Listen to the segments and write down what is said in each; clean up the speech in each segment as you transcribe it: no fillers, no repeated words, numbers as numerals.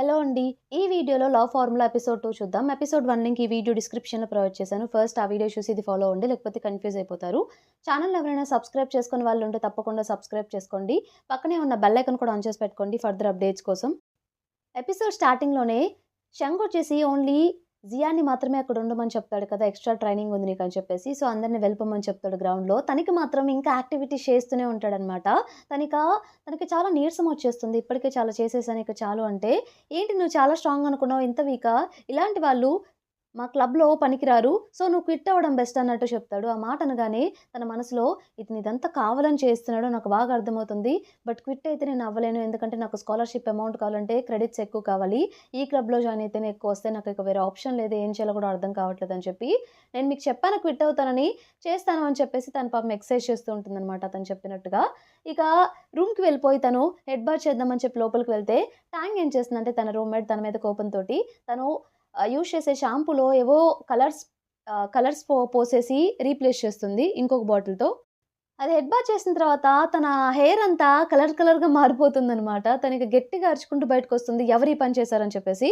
Hello అండి. ఈ వీడియోలో లవ్ ఫార్ములా ఎపిసోడ్ 2 చూద్దాం. ఎపిసోడ్ 1 లింక్ ఈ వీడియో డిస్క్రిప్షన్‌లో ప్రొవైడ్ చేశాను. ఫస్ట్ ఆ వీడియో చూసి ఇది ఫాలో అవ్వండి. లేకపోతే కన్‌ఫ్యూజ్ అయిపోతారు. ఛానెల్‌ని ఎవరైనా సబ్స్క్రైబ్ చేసుకొని వాళ్ళు ఉంటే తప్పకుండా సబ్స్క్రైబ్ చేసుకోండి. పక్కనే ఉన్న బెల్ ఐకాన్ కూడా ఆన్ చేసి పెట్టుకోండి ఫర్దర్ అప్డేట్స్ కోసం. ఎపిసోడ్ స్టార్టింగ్‌లోనే శంఖ్ వచ్చేసి ఓన్లీ జియాని మాత్రమే అక్కడ ఉండమని చెప్తాడు కదా! ఎక్స్‌ట్రా ట్రైనింగ్ ఉంది నీకని చెప్పేసి. సో, అందరిని వెళ్ళిపోమని చెప్తాడు గ్రౌండ్‌లో. తనకి మాత్రం ఇంకా యాక్టివిటీస్ చేస్తూనే ఉంటాడనమాట. తనకి చాలా నీరసం వచ్చేస్తుంది. ఇప్పటికే చాలా చేసేసాను ఇక చాలు అంటే, "ఏంటి నువ్వు చాలా స్ట్రాంగ్ అనుకున్నావు ఇంత వీకా? ఇలాంటి వాళ్ళు మా క్లబ్‌లో పనికిరారు. సో, నువ్వు క్విట్ అవ్వడం బెస్ట్" అన్నట్టు చెప్తాడు. ఆ మాట అనగానే తన మనసులో ఇతను ఇదంతా కావాలని చేస్తున్నాడో నాకు బాగా అర్థమవుతుంది. బట్ క్విట్ అయితే నేను అవ్వలేను. ఎందుకంటే నాకు స్కాలర్‌షిప్ అమౌంట్ కావాలంటే క్రెడిట్స్ ఎక్కువ కావాలి. ఈ క్లబ్‌లో జాయిన్ అయితేనే ఎక్కువొస్తాయి. నాకు ఇక వేరే ఆప్షన్ లేదు. ఏం చేయాలో కూడా అర్థం కావట్లేదని చెప్పి, నేను మీకు చెప్పాను క్విట్ అవుతానని, చేస్తాను అని చెప్పేసి తను పాపం ఎక్సర్సైజ్ చేస్తూ ఉంటుందనమాట అతను చెప్పినట్టుగా. ఇక రూమ్‌కి వెళ్ళిపోయి తను హెడ్ బాత్ చేద్దామని చెప్పి లోపలికి వెళ్తే, టాంగ్ ఏం చేస్తుందంటే తన రూమ్‌మేట్ తన మీద కోపంతోటి తను యూజ్ చేసే షాంపూలో ఏవో కలర్స్ పోసేసి రీప్లేస్ చేస్తుంది ఇంకొక బాటిల్‌తో. అది హెడ్ బాత్ చేసిన తర్వాత తన హెయిర్ అంతా కలర్‌గా మారిపోతుందనమాట. తనిక గట్టిగా అరుచుకుంటూ బయటకొస్తుంది. ఎవరు ఈ పని చేశారని చెప్పేసి.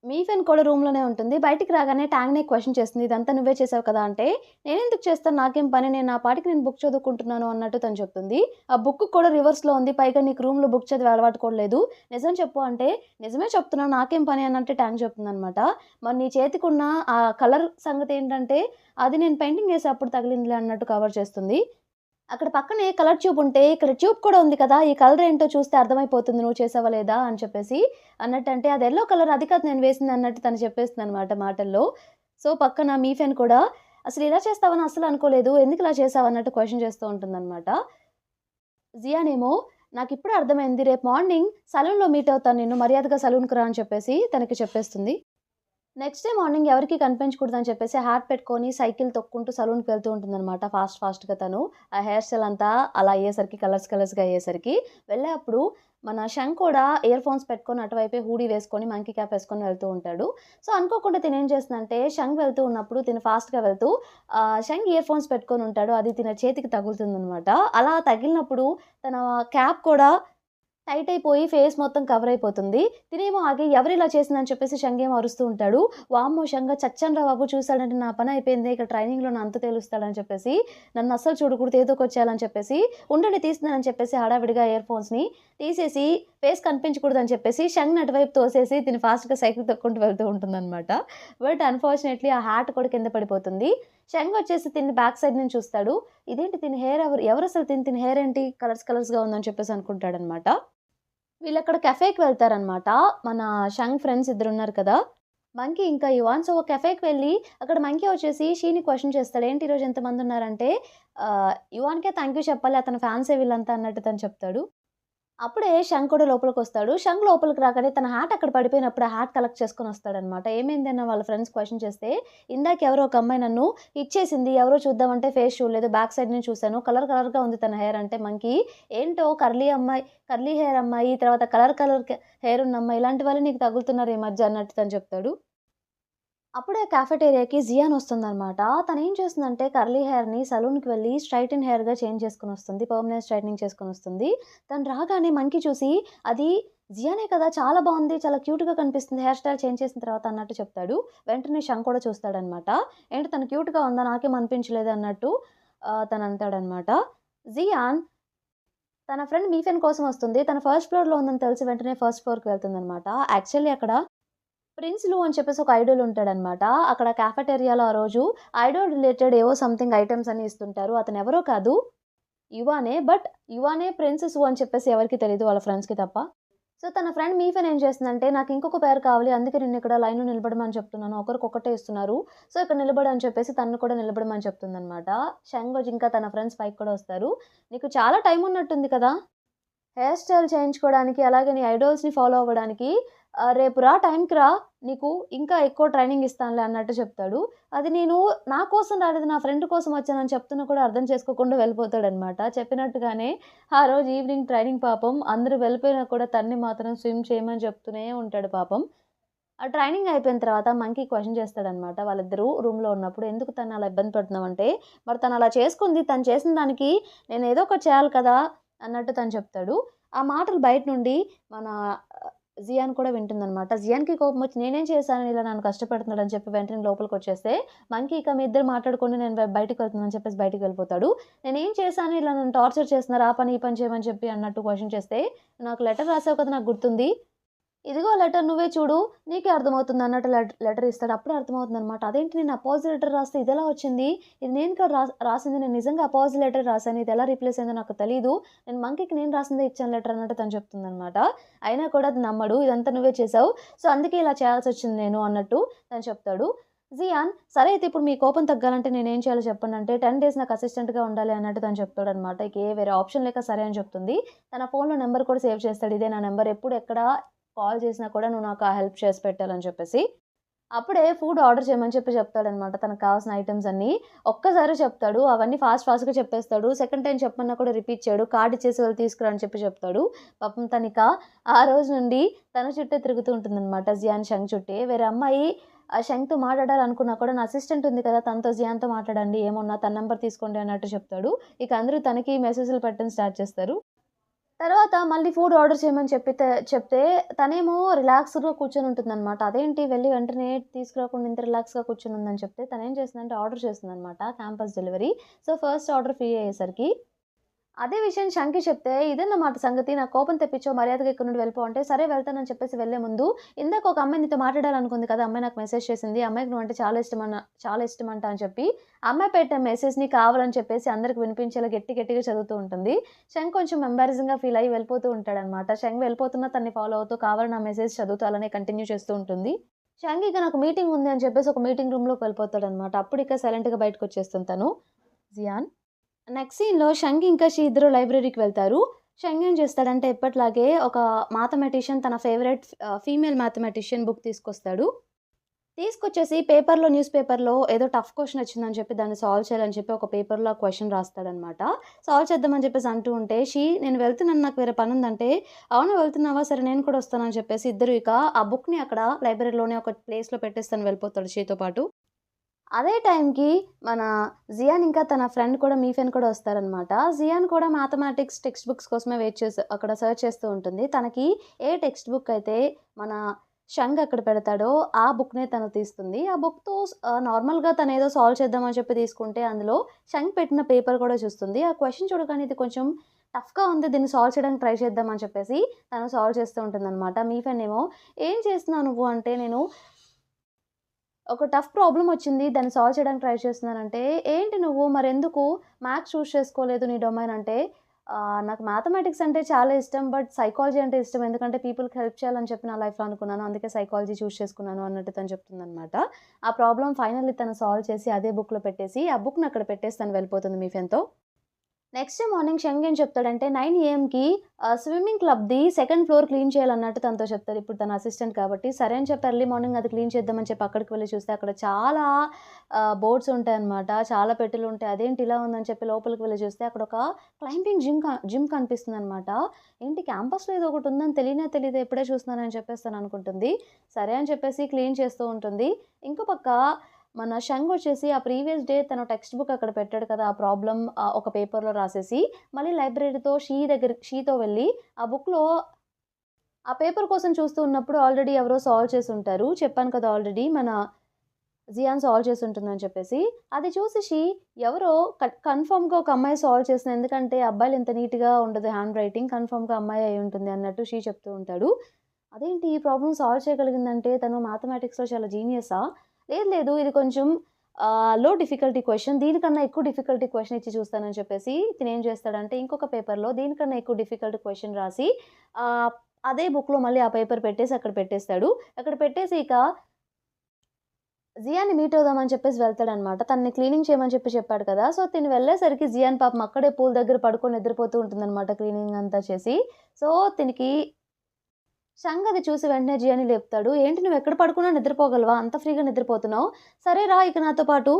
మీఫెన్ కూడా రూమ్‌లోనే ఉంటుంది. బయటికి రాగానే టాంగ్‌ని క్వెషన్ చేస్తుంది. "ఇదంతా నువ్వే చేసావు కదా!" అంటే, "నేనెందుకు చేస్తాను? నాకేం పని? నేను నా పాటికి నేను బుక్ చదువుకుంటున్నాను" అన్నట్టు తను చెప్తుంది. ఆ బుక్ కూడా రివర్స్‌లో ఉంది. పైగా నీకు రూమ్‌లో బుక్ చదివే అలవాటు కూడా లేదు. నిజం చెప్పు అంటే, "నిజమే చెప్తున్నాను. నాకేం పని" అన్నట్టు టాంగ్ చెప్తుందనమాట. "మరి నీ చేతికున్న ఆ కలర్ సంగతేంటంటే, అది నేను పెయింటింగ్ ఏసేప్పుడు తగిలిందిలే" అన్నట్టు కవర్ చేస్తుంది. అక్కడ పక్కనే కలర్ ట్యూబ్ ఉంటే, ఇక్కడ ట్యూబ్ కూడా ఉంది కదా! ఈ కలర్ ఏంటో చూస్తే అర్థమైపోతుంది నువ్వు చేసావా లేదా అని చెప్పేసి అన్నట్టంటే, అది యెల్లో కలర్ అది కాదు నేను వేసింది అన్నట్టు తను చెప్పేస్తుందనమాట మాటల్లో. సో, పక్కన మీఫెన్ కూడా అసలు ఇలా చేస్తావని అస్సలు అనుకోలేదు. ఎందుకు ఇలా చేసావు అన్నట్టు క్వెషన్ చేస్తూ ఉంటుందనమాట. జియానేమో నాకిప్పుడే అర్థమైంది. రేపు మార్నింగ్ సలూన్‌లో మీట్ అవుతాను నిన్ను. మర్యాదగా సలూన్‌కి రా అని చెప్పేసి తనకి చెప్పేస్తుంది. నెక్స్ట్ డే మార్నింగ్ ఎవరికీ కనిపించకూడదని చెప్పేసి హ్యాట్ పెట్టుకొని సైకిల్ తొక్కుంటూ సలూన్‌కి వెళ్తూ ఉంటుందనమాట ఫాస్ట్‌గా తను. ఆ హెయిర్ స్టైల్ అంతా అలా అయ్యేసరికి కలర్స్‌గా అయ్యేసరికి. వెళ్ళేప్పుడు మన శంఖ్ కూడా ఇయర్ ఫోన్స్ పెట్టుకొని అటువైపే హూడీ వేసుకొని మంకీ క్యాప్ ఏసుకొని వెళ్తూ ఉంటాడు. సో, అనుకోకుండా తినేం చేస్తుందంటే శంఖ్ వెళ్తూ ఉన్నప్పుడు తిను ఫాస్ట్‌గా వెళ్తూ శంఖ్ ఇయర్ ఫోన్స్ పెట్టుకొని ఉంటాడు. అది తిన చేతికి తగులుతుందనమాట. అలా తగిలినప్పుడు తన క్యాప్ కూడా టైట్ అయిపోయి ఫేస్ మొత్తం కవర్ అయిపోతుంది. తినేమో ఆగి ఎవరిలా చేసిందని చెప్పేసి షంగేమో అరుస్తూ ఉంటాడు. వామ్మో! షంగ చచ్చానురా బాబు చూసాడంటే నా పని అయిపోయింది. ఇక ట్రైనింగ్‌లో నా అంతు తేలుస్తాడని చెప్పేసి నన్ను అస్సలు చూడకూడదు ఏదో ఒకటి చేయాలని చెప్పేసి ఉండండి తీస్తున్నానని చెప్పేసి హడావిడిగా ఇయర్ ఫోన్స్‌ని తీసేసి ఫేస్ కనిపించకూడదని చెప్పేసి షంగ్‌ని అటువైపు తోసేసి తిను ఫాస్ట్‌గా సైకిల్ తొక్కుంటూ వెళ్తూ ఉంటుందనమాట. బట్ అన్‌ఫార్చునేట్‌లీ ఆ హ్యాట్ కూడా కింద పడిపోతుంది. షంగ్ వచ్చేసి తిన్ని బ్యాక్ సైడ్ నుంచి చూస్తాడు. ఇదేంటి తిని హెయిర్ ఎవరసలు తిని హెయిర్ ఏంటి కలర్స్‌గా ఉందని చెప్పేసి అనుకుంటాడనమాట. వీళ్ళక్కడ కెఫేకి వెళ్తారనమాట. మన షంగ్ ఫ్రెండ్స్ ఇద్దరున్నారు కదా! మంకీ ఇంకా యువాన్. సో, కెఫేకి వెళ్ళి అక్కడ మంకీ వచ్చేసి షీని క్వెషన్ చేస్తాడు. "ఏంటి ఈరోజు ఎంతమందున్నారంటే" యువాన్‌కే థాంక్ యూ చెప్పాలి. అతని ఫ్యాన్సే వీళ్ళంతా అన్నట్టు తను చెప్తాడు. అప్పుడే షంగ్ కూడా లోపలికొస్తాడు. షంగ్ లోపలికి రాగానే తన హ్యాట్ అక్కడ పడిపోయినప్పుడు ఆ హ్యాట్ కలెక్ట్ చేసుకొనొస్తాడనమాట. ఏమైందని వాళ్ళ ఫ్రెండ్స్ క్వెషన్ చేస్తే, "ఇందాక ఎవరో ఒక అమ్మాయి నన్ను ఇచ్చేసింది. ఎవరో చూద్దామంటే ఫేస్ చూడలేదు. బ్యాక్ సైడ్ నుంచి చూసాను. కలర్‌గా ఉంది తన హెయిర్" అంటే మంకీ, "ఏంటో కర్లీ హెయిర్ అమ్మాయి, తర్వాత కలర్ హెయిర్ ఉన్న అమ్మాయి ఇలాంటి వాళ్ళే నీకు తగులుతున్నారు ఈ మధ్య" అన్నట్టు తను చెప్తాడు. అప్పుడే కాఫెటేరియాకి జియాన్ వస్తుందనమాట. తనేం చేస్తుందంటే కర్లీ హెయిర్‌ని సలూన్‌కి వెళ్ళి స్ట్రెయిటెన్ హెయిర్‌గా చేంజ్ చేసుకొనొస్తుంది. పర్మనెంట్ స్ట్రెయిటనింగ్ చేసుకొనొస్తుంది. తను రాగానే మంకీ చూసి అది జియానే కదా! చాలా బావుంది. చాలా క్యూట్‌గా కనిపిస్తుంది. హెయిర్ స్టైల్ చేంజ్ చేసిన తర్వాత అన్నట్టు చెప్తాడు. వెంటనే షంగ్ కూడా చూస్తాడనమాట. ఏంటి తను క్యూట్‌గా ఉందా? నాకేం అనిపించలేదు అన్నట్టు తను అంటాడనమాట. జియాన్ తన ఫ్రెండ్ మీఫెన్ కోసం వస్తుంది. తను ఫస్ట్ ఫ్లోర్‌లో ఉందని తెలిసి వెంటనే ఫస్ట్ ఫ్లోర్‌కి వెళ్తుందనమాట. యాక్చువల్లీ అక్కడ ప్రిన్స్ లు అని చెప్పేసి ఒక ఐడోల్ ఉంటాడనమాట. అక్కడ కాఫెటేరియాలో ఆ రోజు ఐడోల్ రిలేటెడ్ ఏవో సంథింగ్ ఐటెమ్స్ అని ఇస్తుంటారు. అతనెవరో కాదు యువానే. బట్ యువానే ప్రిన్స్ సు అని చెప్పేసి ఎవరికీ తెలీదు వాళ్ళ ఫ్రెండ్స్‌కి తప్ప. సో, తన ఫ్రెండ్ మీఫెన్ ఏం చేస్తుందంటే, నాకు ఇంకొక పేరు కావాలి. అందుకే నిన్నిక్కడ లైన్‌లో నిలబడమని చెప్తున్నాను. ఒకరికొకటే ఇస్తున్నారు. సో, ఇక్కడ నిలబడు అని చెప్పేసి తనను కూడా నిలబడమని చెప్తుందనమాట. షంగోజ్ ఇంకా తన ఫ్రెండ్స్ పైకి కూడా వస్తారు. నీకు చాలా టైం ఉన్నట్టుంది కదా! హెయిర్ స్టైల్ చేయించుకోవడానికి, అలాగే నీ ఐడోల్స్‌ని ఫాలో అవ్వడానికి రేపు రా టైంకి రా. నీకు ఇంకా ఎక్కువ ట్రైనింగ్ ఇస్తానులే అన్నట్టు చెప్తాడు. అది నేను నా కోసం రాలేదు, నా ఫ్రెండ్ కోసం వచ్చానని చెప్తున్నా కూడా అర్థం చేసుకోకుండా వెళ్ళిపోతాడనమాట. చెప్పినట్టుగానే ఆ రోజు ఈవినింగ్ ట్రైనింగ్ పాపం అందరూ వెళ్ళిపోయినా కూడా తనని మాత్రం స్విమ్ చేయమని చెప్తూనే ఉంటాడు పాపం. ఆ ట్రైనింగ్ అయిపోయిన తర్వాత మంకీ క్వెషన్ చేస్తాడనమాట. వాళ్ళిద్దరూ రూమ్‌లో ఉన్నప్పుడు, "ఎందుకు తనని అలా ఇబ్బంది పెడుతున్నావంటే, మరి తను అలా చేసుకుంది. తను చేసిన దానికి నేను ఏదో ఒకటి చేయాలి కదా!" అన్నట్టు తను చెప్తాడు. ఆ మాటలు బయట నుండి మన జియాన్ కూడా వింటుందనమాట. జియాన్‌కి కోపమొచ్చి నేనేం చేశాను ఇలా నన్ను కష్టపెడుతున్నాడని చెప్పి వెంటనే లోపలికొచ్చేస్తే, మంకీ ఇక మీ ఇద్దరు మాట్లాడుకోండి నేను బయటికి వెళ్తున్నానని చెప్పేసి బయటికి వెళ్ళిపోతాడు. నేనేం చేశాను ఇలా నన్ను టార్చర్ చేస్తున్నారు, ఆ పని ఈ పని చేయమని చెప్పి అన్నట్టు క్వెషన్ చేస్తే, నాకు లెటర్ రాసావు కదా నాకు గుర్తుంది. ఇదిగో లెటర్ నువ్వే చూడు. నీకే అర్థమవుతుంది అన్నట్టు లెటర్ ఇస్తాడు. అప్పుడే అర్థమవుతుందనమాట. అదేంటి నేను అపాలజీ లెటర్ రాస్తే ఇదెలా వచ్చింది? ఇది నేను కాదు రాసింది. నేను నిజంగా అపాలజీ లెటర్ రాసాను. ఇది ఎలా రీప్లేస్ అయిందో నాకు తెలీదు. నేను మంకీకి నేను రాసిందే ఇచ్చాను లెటర్ అన్నట్టు తను చెప్తుందనమాట. అయినా కూడా అది నమ్మడు. ఇదంతా నువ్వే చేసావు. సో, అందుకే ఇలా చేయాల్సొచ్చింది నేను అన్నట్టు తను చెప్తాడు. జియాన్ సరే అయితే ఇప్పుడు మీ కోపం తగ్గాలంటే నేనేం చేయాలో చెప్పండంటే 10 డేస్ నాకు అసిస్టెంట్‌గా ఉండాలి అన్నట్టు తను చెప్తాడనమాట. ఇక వేరే ఆప్షన్ లేక సరే అని చెప్తుంది. తన ఫోన్‌లో నంబర్ కూడా సేవ్ చేస్తాడు. ఇదే నా నంబర్ ఎప్పుడు ఎక్కడ కాల్ చేసినా కూడా నువ్వు నాకు ఆ హెల్ప్ చేసి పెట్టాలని చెప్పేసి. అప్పుడే ఫుడ్ ఆర్డర్ చేయమని చెప్పి చెప్తాడనమాట. తనకు కావాల్సిన ఐటెమ్స్ అన్నీ. ఒక్కసారే చెప్తాడు. అవన్నీ ఫాస్ట్‌గా చెప్పేస్తాడు. సెకండ్ టైమ్ చెప్పమన్నా కూడా రిపీట్ చేయడు. కార్డ్ ఇచ్చేసి వెళ్లి తీసుకురా అని చెప్పి చెప్తాడు. పాపం తనిక ఆ రోజు నుండి తన చుట్టే తిరుగుతూ ఉంటుందనమాట. జియాన్ షంగ్ చుట్టే. వేరే అమ్మాయి షంగ్‌తో మాట్లాడాలనుకున్నా కూడా నా అసిస్టెంట్ ఉంది కదా! తనతో జియాన్‌తో మాట్లాడండి. ఏమున్నా తన నంబర్ తీసుకోండి అన్నట్టు చెప్తాడు. ఇక అందరూ తనకి మెసేజ్‌లు పెట్టడం స్టార్ట్ చేస్తారు. తర్వాత మళ్ళీ ఫుడ్ ఆర్డర్ చేయమని చెప్తే తనేమో రిలాక్స్‌గా కూర్చొనుంటుందనమాట. అదేంటి వెళ్లి వెంటనే తీసుకురాకుండా ఇంత రిలాక్స్‌గా కూర్చొనుందని చెప్తే తనేం చేస్తుందంటే ఆర్డర్ చేస్తుందనమాట campus delivery. So, first order free అయ్యేసరికి అదే విషయం షంకి చెప్తే, "ఇదన్నమాట సంగతి. నాకు కోపం తెప్పించావు. మర్యాదగా ఇక్కడి నుండి వెళ్ళిపో" అంటే, "సరే వెళ్తానని" చెప్పేసి వెళ్ళే ముందు, "ఇందాక ఒక అమ్మాయి నీతో మాట్లాడాలనుకుంది కదా! అమ్మాయి నాకు మెసేజ్ చేసింది. ఆ అమ్మాయికి నువ్వంటే చాలా ఇష్టమంట" అని చెప్పి, ఆ అమ్మాయి పెట్టిన మెసేజ్‌ని కావాలని చెప్పేసి అందరికి వినిపించేలా గట్టిగా చదువుతూ ఉంటుంది. షంగ్ కొంచెం ఎంబారసింగ్‌గా ఫీల్ అయ్యి వెళ్ళిపోతూ ఉంటాడనమాట. షంగ్ వెళ్ళిపోతున్నా తనని ఫాలో అవుతూ కావాలని ఆ మెసేజ్ చదువుతూ అలానే కంటిన్యూ చేస్తూ ఉంటుంది. షంగ్ ఇక నాకు మీటింగ్ ఉంది అని చెప్పేసి ఒక మీటింగ్ రూమ్‌లోకి వెళ్ళిపోతాడనమాట. అప్పుడు ఇక సైలెంట్‌గా బయటకొచ్చేస్తుంది తను. జియాన్. నెక్స్ట్ సీన్‌లో షంగ్ ఇంకా షీ ఇద్దరు లైబ్రరీకి వెళ్తారు. షంగ్ ఏం చేస్తాడంటే ఎప్పటిలాగే ఒక మ్యాథమెటిషియన్ తన ఫేవరెట్ ఫీమేల్ మ్యాథమెటిషియన్ బుక్ తీసుకొస్తాడు. తీసుకొచ్చేసి న్యూస్ పేపర్‌లో ఏదో టఫ్ క్వెషన్ వచ్చిందని చెప్పి దాన్ని సాల్వ్ చేయాలని చెప్పి ఒక పేపర్‌లో ఆ క్వెషన్ రాస్తాడనమాట. సాల్వ్ చేద్దామని చెప్పేసి అంటూ ఉంటే నేను వెళ్తున్నాను నాకు వేరే పనుందంటే, అవునా వెళ్తున్నావా? సరే నేను కూడా వస్తానని చెప్పేసి ఇద్దరు ఇక ఆ బుక్‌ని అక్కడ లైబ్రరీలోనే ఒక ప్లేస్‌లో పెట్టేస్తాను వెళ్ళిపోతాడు షీతో పాటు. అదే టైంకి మన జియాన్ ఇంకా తన ఫ్రెండ్ కూడా మీఫెన్ కూడా వస్తారనమాట. జియాన్ కూడా మ్యాథమెటిక్స్ టెక్స్ట్ బుక్స్ కోసమే వెయిట్ చేసి అక్కడ సెర్చ్ చేస్తూ ఉంటుంది. తనకి ఏ టెక్స్ట్ బుక్ అయితే మన షంగ్ అక్కడ పెడతాడో ఆ బుక్‌నే తను తీస్తుంది. ఆ బుక్‌తో నార్మల్‌గా తనేదో సాల్వ్ చేద్దామని చెప్పి తీసుకుంటే అందులో షంగ్ పెట్టిన పేపర్ కూడా చూస్తుంది. ఆ క్వెషన్ చూడగానే ఇది కొంచెం టఫ్‌గా ఉంది. దీన్ని సాల్వ్ చేయడానికి ట్రై చేద్దాం అని చెప్పేసి తను సాల్వ్ చేస్తూ ఉంటుందనమాట. మీఫెన్ ఏమో "ఏం చేస్తున్నావు నువ్వు" అంటే నేను ఒక టఫ్ ప్రాబ్లమ్ వచ్చింది. దాన్ని సాల్వ్ చేయడానికి ట్రై చేస్తున్నానంటే, "ఏంటి నువ్వు మరెందుకు మ్యాథ్స్ చూజ్ చేసుకోలేదు నీ డొమైన్" అంటే, నాకు మ్యాథమెటిక్స్ అంటే చాలా ఇష్టం. బట్ సైకాలజీ అంటే ఇష్టం. ఎందుకంటే పీపుల్‌కి హెల్ప్ చేయాలని చెప్పి నా లైఫ్‌లో అనుకున్నాను. అందుకే సైకాలజీ చూజ్ చేసుకున్నాను అన్నట్టు తను చెప్తుందనమాట. ఆ ప్రాబ్లమ్ ఫైనల్లీ తను సాల్వ్ చేసి అదే బుక్‌లో పెట్టేసి, ఆ బుక్‌ని అక్కడ పెట్టేసి తను వెళ్ళిపోతుంది మీఫెన్‌తో. నెక్స్ట్ డే మార్నింగ్ షెంగ్ ఏం చెప్తాడంటే 9 ఏఎంకి స్విమ్మింగ్ క్లబ్‌ది సెకండ్ ఫ్లోర్ క్లీన్ చేయాలన్నట్టు తనతో చెప్తారు. ఇప్పుడు తన అసిస్టెంట్ కాబట్టి. సరే అని చెప్పి ఎర్లీ మార్నింగ్ అది క్లీన్ చేద్దామని చెప్పి అక్కడికి వెళ్లి చూస్తే అక్కడ చాలా బోర్డ్స్ ఉంటాయన్నమాట. చాలా పెట్టెలుంటాయి. అదేంటి ఇలా ఉందని చెప్పి లోపలికి వెళ్లి చూస్తే అక్కడ ఒక క్లైంబింగ్ జిమ్ కనిపిస్తుందన్నమాట. ఏంటి క్యాంపస్‌లో ఏదో ఒకటి ఉందని తెలీదే ఇప్పుడే చూస్తున్నానని చెప్పేసి తను అనుకుంటుంది. సరే అని చెప్పేసి క్లీన్ చేస్తూ ఉంటుంది. ఇంకో పక్క మన షంగ్ వచ్చేసి ఆ ప్రీవియస్ డే తన టెక్స్ట్ బుక్ అక్కడ పెట్టాడు కదా! ఆ ప్రాబ్లమ్ ఒక పేపర్‌లో రాసేసి, మళ్ళీ లైబ్రరీతో షీతో వెళ్ళి ఆ బుక్‌లో ఆ పేపర్ కోసం చూస్తూ ఉన్నప్పుడు ఆల్రెడీ ఎవరో సాల్వ్ చేసుంటారు. చెప్పాను కదా! ఆల్రెడీ మన జియాన్ సాల్వ్ చేసుంటుందని చెప్పేసి. అది చూసి ఎవరో కన్ఫర్మ్‌గా ఒక అమ్మాయి సాల్వ్ చేసింది. ఎందుకంటే అబ్బాయిలు ఇంత నీట్‌గా ఉండదు హ్యాండ్ రైటింగ్. కన్ఫర్మ్‌గా అమ్మాయే అయ్యుంటుంది అన్నట్టు చెప్తూ ఉంటాడు. అదేంటి ఈ ప్రాబ్లమ్ సాల్వ్ చేయగలిగిందంటే తను మ్యాథమెటిక్స్‌లో చాలా జీనియసా? లేదు ఇది కొంచెం లో డిఫికల్టీ క్వెషన్. దీనికన్నా ఎక్కువ డిఫికల్టీ క్వెషన్ ఇచ్చి చూస్తానని చెప్పేసి తినేం చేస్తాడంటే ఇంకొక పేపర్‌లో దీనికన్నా ఎక్కువ డిఫికల్ట్ క్వెషన్ రాసి ఆహ్, అదే బుక్‌లో మళ్ళీ ఆ పేపర్ పెట్టేసి అక్కడ పెట్టేస్తాడు. అక్కడ పెట్టేసి ఇక జియాన్‌ని మీట్ అవుదామని చెప్పేసి వెళ్తాడనమాట. తనని క్లీనింగ్ చేయమని చెప్పాడు కదా! సో, తిను వెళ్ళేసరికి జియాన్ పాపం అక్కడే పూల్ దగ్గర పడుకొని నిద్రపోతూ ఉంటుందనమాట క్లీనింగ్ అంతా చేసి. సో, తినికి షంగ్ అది చూసి వెంటనే జియాని లేపుతాడు. "ఏంటి నువ్వెక్కడ పడుకున్నా నిద్రపోగలవా? అంత ఫ్రీగా నిద్రపోతున్నావు. సరే రా ఇక నాతో పాటు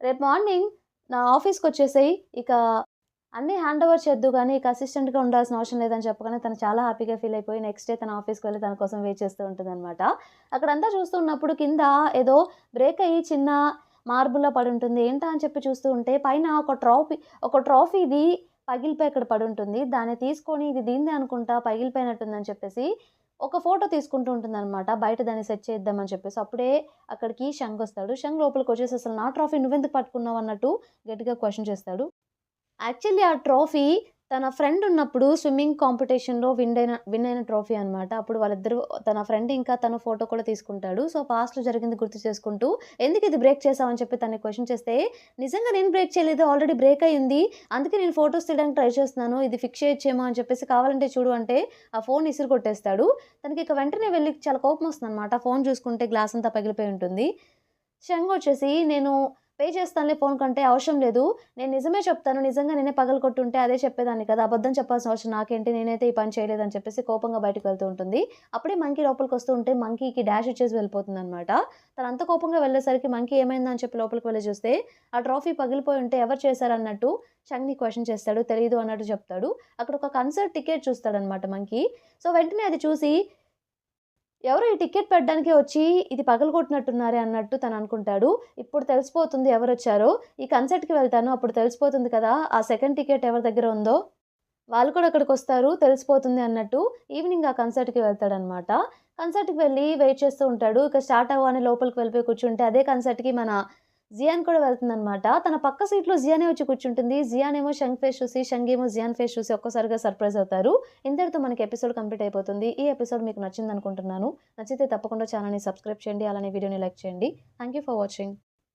రేపు మార్నింగ్ నా ఆఫీస్‌కొచ్చేసేయి. ఇక అన్నీ హ్యాండ్ ఓవర్ చేద్దువు గానీ, ఇక అసిస్టెంట్‌గా ఉండాల్సిన అవసరం లేదని" చెప్పగానే తను చాలా హ్యాపీగా ఫీల్ అయిపోయి నెక్స్ట్ డే తన ఆఫీస్‌కి వెళ్లి తన కోసం వెయిట్ చేస్తూ ఉంటుందనమాట. అక్కడంతా చూస్తూ ఉన్నప్పుడు కింద ఏదో బ్రేక్ అయ్యి చిన్న మార్బుల్‌లా పడుంటుంది. ఏంటా అని చెప్పి చూస్తూ ఉంటే పైన ఒక ట్రాఫీది పగిలిపోయి అక్కడ పడుంటుంది. దాన్ని తీసుకొని ఇది దీనిదే అనుకుంటా పగిలిపోయినట్టుందని చెప్పేసి ఒక ఫోటో తీసుకుంటూ ఉంటుందనమాట. బయట దాన్ని సెట్ చేద్దామని చెప్పేసి. అప్పుడే అక్కడికి షంగొస్తాడు. షంగ్ లోపలికొచ్చేసి "అసలు నా ట్రాఫీ నువ్వెందుకు పట్టుకున్నావు" అన్నట్టు గట్టిగా క్వెషన్ చేస్తాడు. యాక్చువల్లీ ఆ ట్రోఫీ తన ఫ్రెండ్ ఉన్నప్పుడు స్విమ్మింగ్ కాంపిటీషన్‌లో విన్ అయిన ట్రోఫీ అనమాట. అప్పుడు వాళ్ళిద్దరూ తన ఫ్రెండ్ ఇంకా తను ఫోటో కూడా తీసుకుంటాడు. సో, పాస్ట్‌లో జరిగింది గుర్తు చేసుకుంటూ, "ఎందుకు ఇది బ్రేక్ చేసావు?" అని చెప్పి తనని క్వెషన్ చేస్తే, "నిజంగా నేను బ్రేక్ చేయలేదు. ఆల్రెడీ బ్రేక్ అయ్యింది. అందుకే నేను ఫోటోస్ తీయడానికి ట్రై చేస్తున్నాను. ఇది ఫిక్స్ చేయొచ్చేమో అని చెప్పేసి కావాలంటే చూడు" అంటే ఆ ఫోన్ ఇసిరి కొట్టేస్తాడు. తనకిక వెంటనే వెళ్లి చాలా కోపమొస్తుందనమాట. ఫోన్ చూసుకుంటే గ్లాస్ అంతా పగిలిపోయి ఉంటుంది. షంగొచ్చేసి "నేను పే చేస్తానులే ఫోన్ కంటే అవసరం లేదు. నేను నిజమే చెప్తాను. నిజంగా నేనే పగలగొట్టుంటే అదే చెప్పేదాన్ని కదా! అబద్ధం చెప్పాల్సిన అవసరం నాకేంటి? నేనైతే ఈ పని చేయలేదని" చెప్పేసి కోపంగా బయటికి వెళ్తూ ఉంటుంది. అప్పుడే మంకీ లోపలికొస్తూ ఉంటే మంకీకి డాష్ ఇచ్చేసి వెళ్ళిపోతుందనమాట. తనంత కోపంగా వెళ్ళేసరికి మంకీ ఏమైందా అని చెప్పి లోపలికి వెళ్లి చూస్తే ఆ ట్రాఫీ పగిలిపోయి ఉంటే ఎవరు చేశారన్నట్టు చంగ్‌ని క్వెషన్ చేస్తాడు. తెలీదు అన్నట్టు చెప్తాడు. అక్కడ ఒక కన్సర్ట్ టికెట్ చూస్తాడనమాట మంకీ. సో, వెంటనే అది చూసి ఎవరో ఈ టికెట్ పెట్టడానికే వచ్చి ఇది పగలగొట్టినట్టున్నారే అన్నట్టు తననుకుంటాడు. ఇప్పుడు తెలిసిపోతుంది ఎవరొచ్చారో. ఈ కన్సర్ట్‌కి వెళ్తాను. అప్పుడు తెలిసిపోతుంది కదా! ఆ సెకండ్ టికెట్ ఎవరి దగ్గర ఉందో. వాళ్ళు కూడా అక్కడికొస్తారు తెలిసిపోతుంది అన్నట్టు ఈవినింగ్ ఆ కన్సర్ట్‌కి వెళ్తాడనమాట. కన్సర్ట్‌కి వెళ్ళి వెయిట్ చేస్తూ ఉంటాడు. ఇక స్టార్ట్ అవ్వగానే లోపలికి వెళ్ళిపోయి కూర్చుంటే అదే కన్సర్ట్‌కి మన జియాన్ కూడా వెళ్తుందనమాట. తన పక్క సీట్‌లో జియానే వచ్చి కూర్చుంటుంది. జియాన్ ఏమో షంగ్ ఫేస్ చూసి, షంగ్ ఏమో జియాన్ ఫేస్ చూసి ఒక్కసారిగా సర్ప్రైజ్ అవుతారు. ఇంతటితో మనకి ఎపిసోడ్ కంప్లీట్ అయిపోతుంది. ఈ ఎపిసోడ్ మీకు నచ్చిందనుకుంటున్నాను. నచ్చితే తప్పకుండా ఛానెల్‌ని సబ్స్క్రైబ్ చేయండి. అలానే వీడియోని లైక్ చేయండి. Thank you for watching.